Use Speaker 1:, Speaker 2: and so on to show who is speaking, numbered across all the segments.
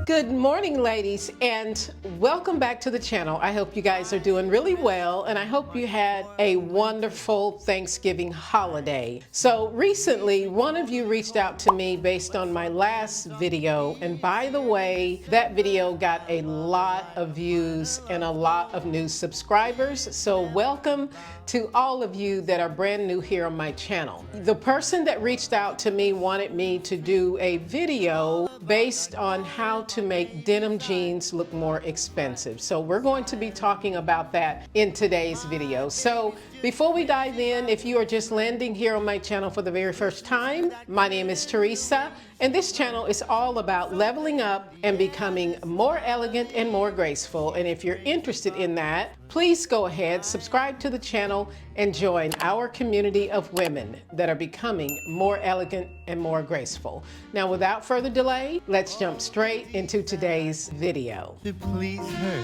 Speaker 1: Good morning, ladies, and welcome back to the channel. I hope you guys are doing really well, and I hope you had a wonderful Thanksgiving holiday. So recently, one of you reached out to me based on my last video, and by the way, that video got a lot of views and a lot of new subscribers. So welcome to all of you that are brand new here on my channel. The person that reached out to me wanted me to do a video based on how to make denim jeans look more expensive. So we're going to be talking about that in today's video. So before we dive in, if you are just landing here on my channel for the very first time, my name is Teresa, and this channel is all about leveling up and becoming more elegant and more graceful. And if you're interested in that, please go ahead, subscribe to the channel, and join our community of women that are becoming more elegant and more graceful. Now, without further delay, let's jump straight into today's video.
Speaker 2: To please her,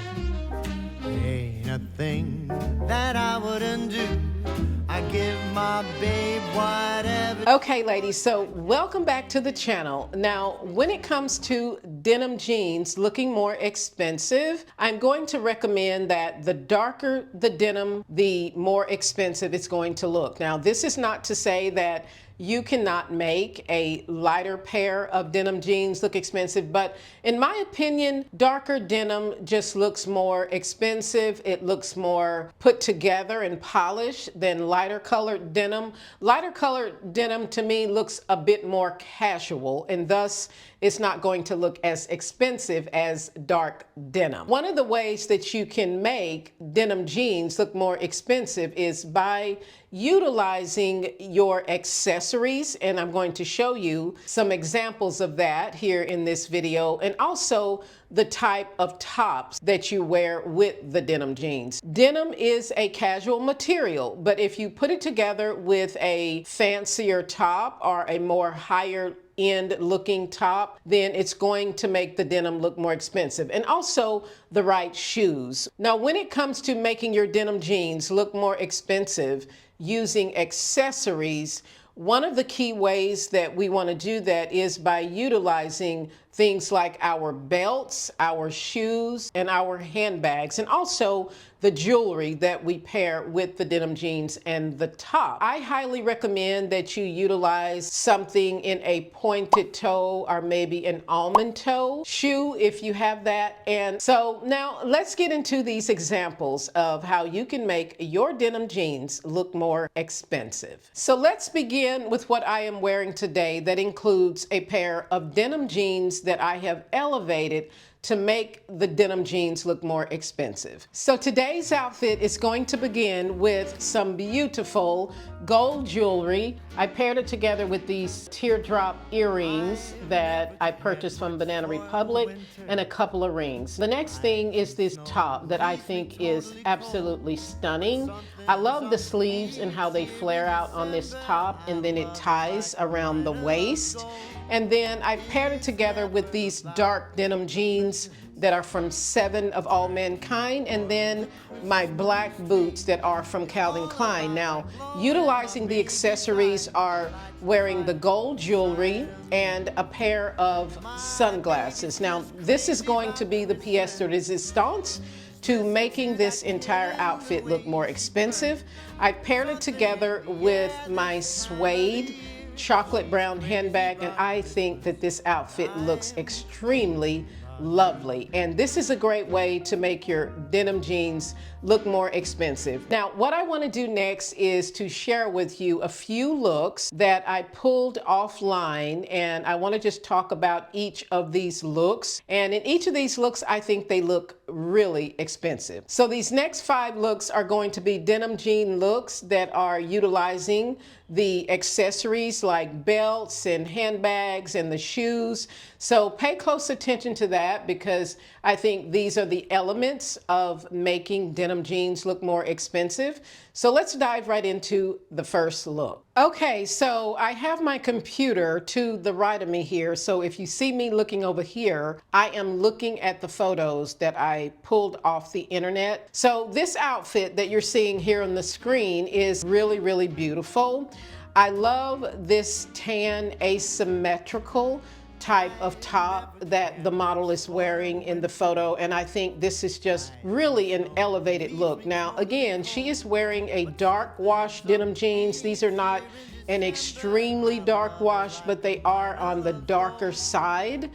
Speaker 2: ain't a thing that I wouldn't do. I give my babe whatever.
Speaker 1: Okay, ladies, so welcome back to the channel. Now, when it comes to denim jeans looking more expensive, I'm going to recommend that the darker the denim, the more expensive it's going to look. Now, this is not to say that you cannot make a lighter pair of denim jeans look expensive, but in my opinion, darker denim just looks more expensive. It looks more put together and polished than lighter colored denim. Lighter colored denim to me looks a bit more casual, and thus it's not going to look as expensive as dark denim. One of the ways that you can make denim jeans look more expensive is by utilizing your accessories, and I'm going to show you some examples of that here in this video, and also the type of tops that you wear with the denim jeans. Denim is a casual material, but if you put it together with a fancier top or a more higher end looking top, then it's going to make the denim look more expensive. And also the right shoes. Now, when it comes to making your denim jeans look more expensive using accessories, one of the key ways that we want to do that is by utilizing things like our belts, our shoes, and our handbags, and also the jewelry that we pair with the denim jeans and the top. I highly recommend that you utilize something in a pointed toe or maybe an almond toe shoe if you have that. And so now let's get into these examples of how you can make your denim jeans look more expensive. So let's begin with what I am wearing today that includes a pair of denim jeans that I have elevated to make the denim jeans look more expensive. So today's outfit is going to begin with some beautiful gold jewelry. I paired it together with these teardrop earrings that I purchased from Banana Republic and a couple of rings. The next thing is this top that I think is absolutely stunning. I love the sleeves and how they flare out on this top, and then it ties around the waist. And then I paired it together with these dark denim jeans that are from 7 of All Mankind, and then my black boots that are from Calvin Klein. Now, utilizing the accessories are wearing the gold jewelry and a pair of sunglasses. Now, this is going to be the pièce de résistance to making this entire outfit look more expensive. I paired it together with my suede chocolate brown handbag, and I think that this outfit looks extremely lovely. And this is a great way to make your denim jeans look more expensive. Now, what I want to do next is to share with you a few looks that I pulled offline, and I want to just talk about each of these looks. And in each of these looks, I think they look really expensive. So these next 5 looks are going to be denim jean looks that are utilizing the accessories like belts and handbags and the shoes. So pay close attention to that, because I think these are the elements of making denim jeans look more expensive. So let's dive right into the first look. Okay, so I have my computer to the right of me here. So if you see me looking over here, I am looking at the photos that I pulled off the internet. So this outfit that you're seeing here on the screen is really, really beautiful. I love this tan asymmetrical type of top that the model is wearing in the photo, and I think this is just really an elevated look. Now again, she is wearing a dark wash denim jeans. These are not an extremely dark wash, but they are on the darker side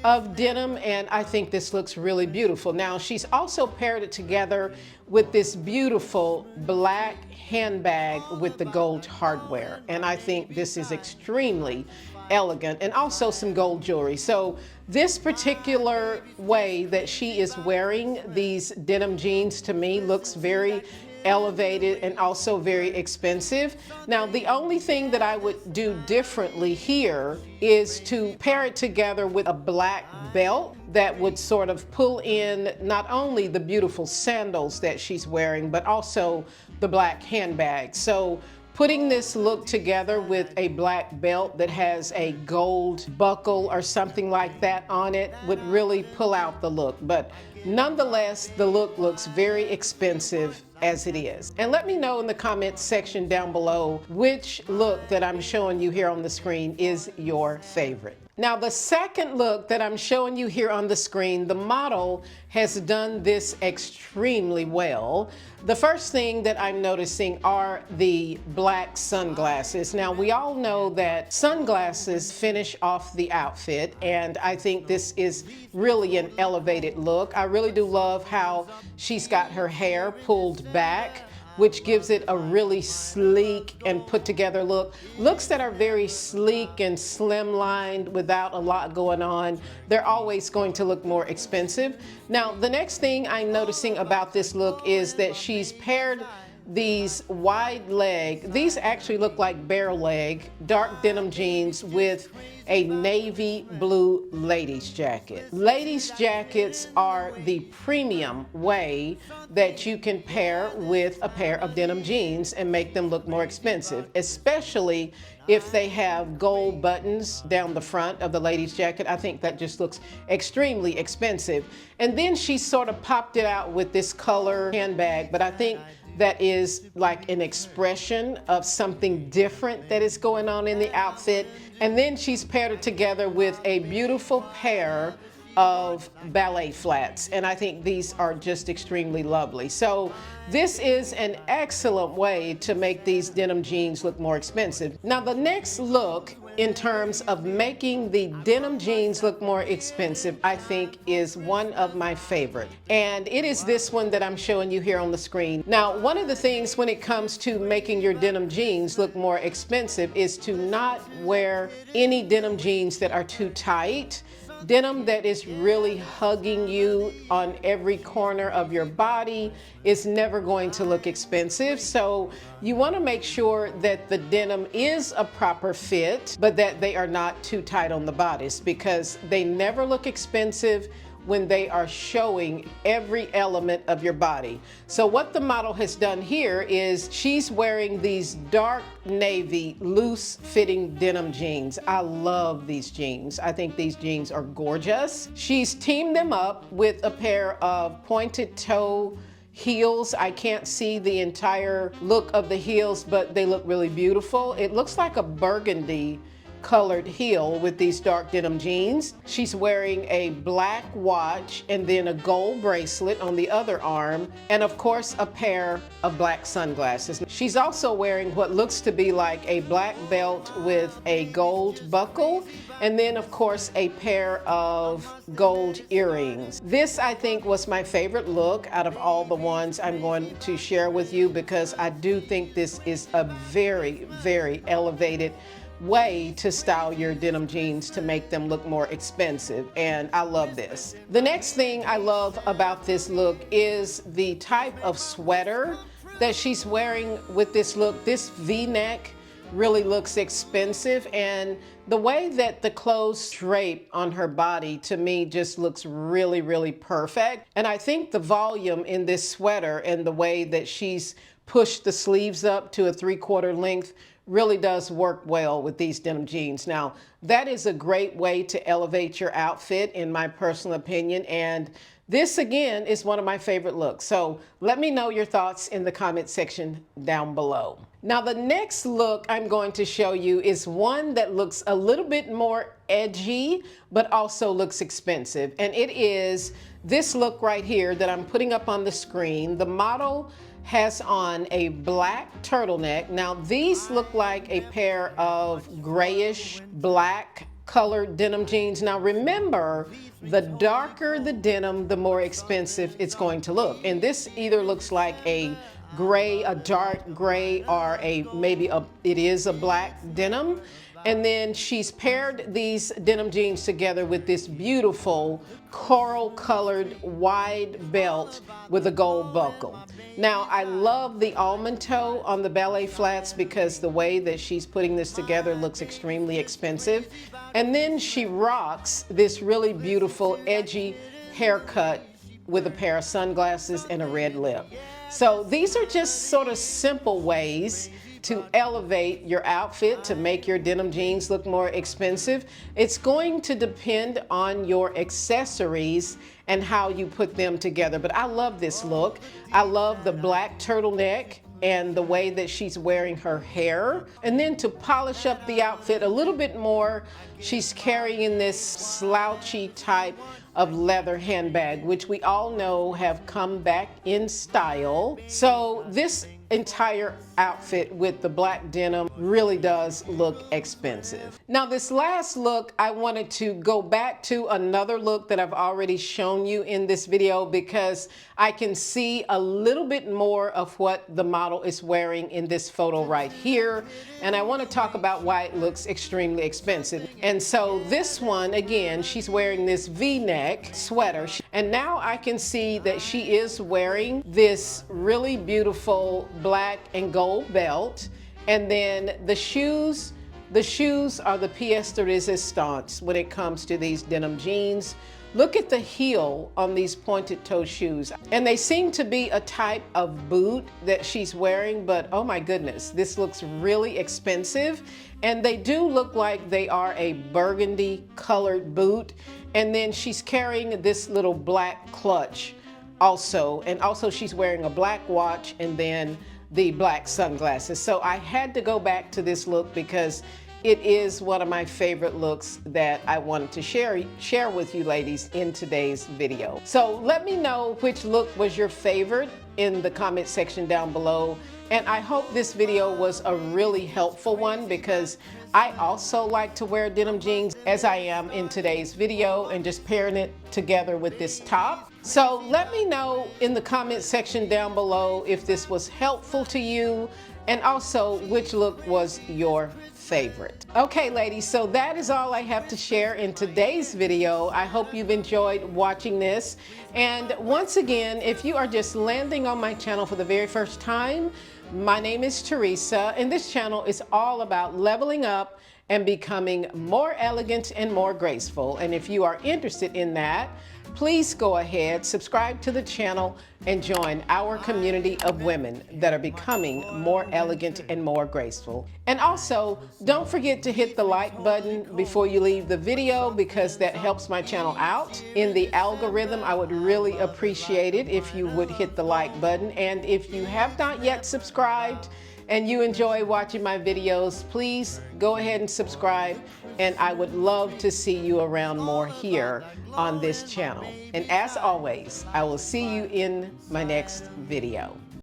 Speaker 1: of denim, and I think this looks really beautiful. Now she's also paired it together with this beautiful black handbag with the gold hardware, and I think this is extremely elegant, and also some gold jewelry. So this particular way that she is wearing these denim jeans to me looks very elevated and also very expensive. Now the only thing that I would do differently here is to pair it together with a black belt that would sort of pull in not only the beautiful sandals that she's wearing, but also the black handbag. So putting this look together with a black belt that has a gold buckle or something like that on it would really pull out the look. But nonetheless, the look looks very expensive as it is. And let me know in the comments section down below which look that I'm showing you here on the screen is your favorite. Now the second look that I'm showing you here on the screen, the model has done this extremely well. The first thing that I'm noticing are the black sunglasses. Now we all know that sunglasses finish off the outfit, and I think this is really an elevated look. I really do love how she's got her hair pulled back, which gives it a really sleek and put together look. Looks that are very sleek and slimlined without a lot going on, they're always going to look more expensive. Now, the next thing I'm noticing about this look is that she's paired these wide leg, these actually look like bare leg, dark denim jeans with a navy blue ladies jacket. Ladies jackets are the premium way that you can pair with a pair of denim jeans and make them look more expensive, especially if they have gold buttons down the front of the ladies jacket. I think that just looks extremely expensive. And then she sort of popped it out with this color handbag, but I think that is like an expression of something different that is going on in the outfit. And then she's paired it together with a beautiful pair of ballet flats, and I think these are just extremely lovely. So this is an excellent way to make these denim jeans look more expensive. Now the next look in terms of making the denim jeans look more expensive, I think is one of my favorite, and it is this one that I'm showing you here on the screen. Now one of the things when it comes to making your denim jeans look more expensive is to not wear any denim jeans that are too tight. Denim that is really hugging you on every corner of your body is never going to look expensive. So you want to make sure that the denim is a proper fit, but that they are not too tight on the bodice, because they never look expensive when they are showing every element of your body. So what the model has done here is she's wearing these dark navy loose fitting denim jeans. I love these jeans. I think these jeans are gorgeous. She's teamed them up with a pair of pointed toe heels. I can't see the entire look of the heels, but they look really beautiful. It looks like a burgundy colored heel with these dark denim jeans. She's wearing a black watch and then a gold bracelet on the other arm, and of course a pair of black sunglasses. She's also wearing what looks to be like a black belt with a gold buckle, and then of course a pair of gold earrings. This I think was my favorite look out of all the ones I'm going to share with you, because I do think this is a very, very elevated way to style your denim jeans to make them look more expensive, and I love this. The next thing I love about this look is the type of sweater that she's wearing with this look. This V-neck really looks expensive, and the way that the clothes drape on her body to me just looks really, really perfect. And I think the volume in this sweater and the way that she's pushed the sleeves up to a 3/4 length really does work well with these denim jeans. Now, that is a great way to elevate your outfit, in my personal opinion, and this again is one of my favorite looks. So let me know your thoughts in the comment section down below. Now the next look I'm going to show you is one that looks a little bit more edgy, but also looks expensive. And it is this look right here that I'm putting up on the screen. The model has on a black turtleneck. Now these look like a pair of grayish black colored denim jeans. Now remember, the darker the denim, the more expensive it's going to look. And this either looks like a gray, a dark gray, or it is a black denim. And then she's paired these denim jeans together with this beautiful coral colored wide belt with a gold buckle. Now I love the almond toe on the ballet flats because the way that she's putting this together looks extremely expensive. And then she rocks this really beautiful edgy haircut with a pair of sunglasses and a red lip. So these are just sort of simple ways to elevate your outfit, to make your denim jeans look more expensive. It's going to depend on your accessories and how you put them together. But I love this look. I love the black turtleneck and the way that she's wearing her hair. And then to polish up the outfit a little bit more, she's carrying this slouchy type of leather handbag, which we all know have come back in style. So this entire outfit with the black denim really does look expensive. Now this last look, I wanted to go back to another look that I've already shown you in this video because I can see a little bit more of what the model is wearing in this photo right here. And I want to talk about why it looks extremely expensive. And so this one, again, she's wearing this V-neck sweater. And now I can see that she is wearing this really beautiful black and gold belt. And then the shoes are the pièce de résistance when it comes to these denim jeans. Look at the heel on these pointed toe shoes. And they seem to be a type of boot that she's wearing, but oh my goodness, this looks really expensive. And they do look like they are a burgundy colored boot. And then she's carrying this little black clutch also. And also she's wearing a black watch and then the black sunglasses. So I had to go back to this look because it is one of my favorite looks that I wanted to share with you ladies in today's video. So let me know which look was your favorite in the comment section down below. And I hope this video was a really helpful one because I also like to wear denim jeans as I am in today's video and just pairing it together with this top. So let me know in the comment section down below if this was helpful to you and also which look was your favorite. Okay ladies, so that is all I have to share in today's video. I hope you've enjoyed watching this. And once again, if you are just landing on my channel for the very first time, my name is Teresa and this channel is all about leveling up and becoming more elegant and more graceful. And if you are interested in that, please go ahead, subscribe to the channel, and join our community of women that are becoming more elegant and more graceful. And also, don't forget to hit the like button before you leave the video because that helps my channel out in the algorithm. I would really appreciate it if you would hit the like button. And if you have not yet subscribed, and you enjoy watching my videos, please go ahead and subscribe, and I would love to see you around more here on this channel. And as always, I will see you in my next video.